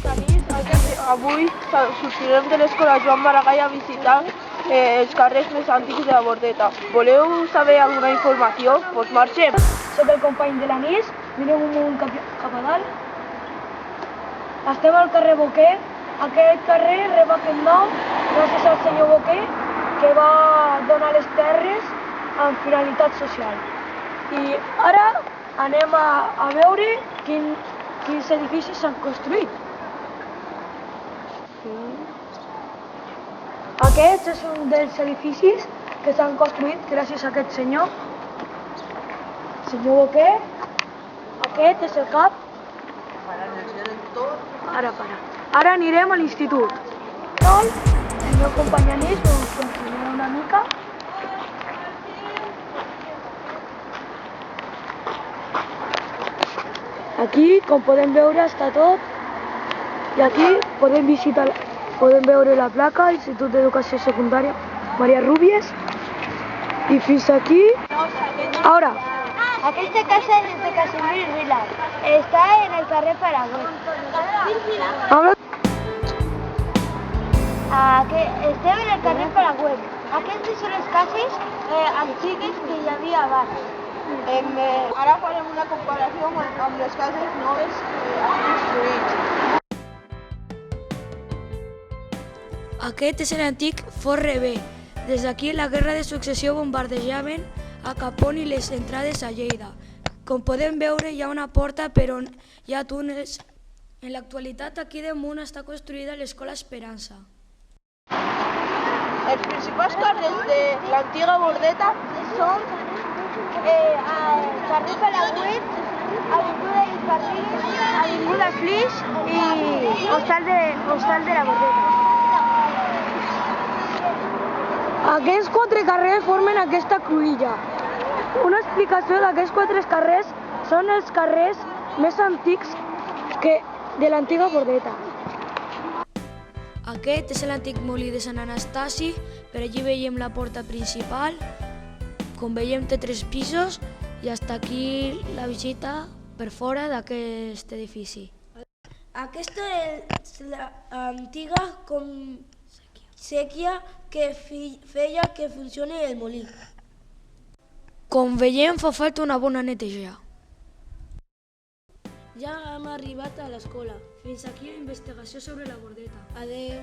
Avui sortirem de l'escola Joan Maragall a visitar els carrers més antics de la Bordeta. Voleu saber alguna informació? Doncs marxem! Soc el company de l'Anís, mirem un munt cap a dalt. Estem al carrer Boquer. Aquest carrer rep aquest nom gràcies al senyor Boquer, que va donar les terres amb finalitat social. I ara anem a veure quins edificis s'han construït. Aquest és un dels edificis que s'han construït gràcies a aquest senyor Boquer. Aquest és el cap. Ara anirem a l'institut. El meu company Anís us ensenyarà una mica. Aquí, com podem veure, està tot. I aquí podem veure la placa, Institut d'Educació Secundària Maria Rúbies. I fins aquí. Ara. Aquesta casa és de Casimir Vila. Està en el carrer Paraguay. Estem en el carrer Paraguay. Aquestes són les cases antigues que hi havia abans. Ara farem una comparació amb les cases noves construïts. Aquest és l'antic Fort Rebé. Des d'aquí la guerra de successió bombardejaven a Capon i les entrades a Lleida. Com podem veure, hi ha una porta per on hi ha túnels. En l'actualitat, aquí damunt està construïda l'Escola Esperança. Els principals carrers de l'antiga Bordeta són Al carrer Paraguay, Avinguda Ispartigues, Avinguda Flix i Hostal de la Bordeta. Aquests 4 carrers formen aquesta cruïlla. Una explicació d'aquests 4 carrers són els carrers més antics de l'antiga Bordeta. Aquest és l'antic molí de Sant Anastasi. Per allí veiem la porta principal. Com veiem té 3 pisos i hasta aquí la visita per fora d'aquest edifici. Aquesta és l'antiga sèquia que feia que funcioni el molí. Com veiem, fa falta una bona neteja. Ja hem arribat a l'escola. Fins aquí la investigació sobre la Bordeta. Adeu.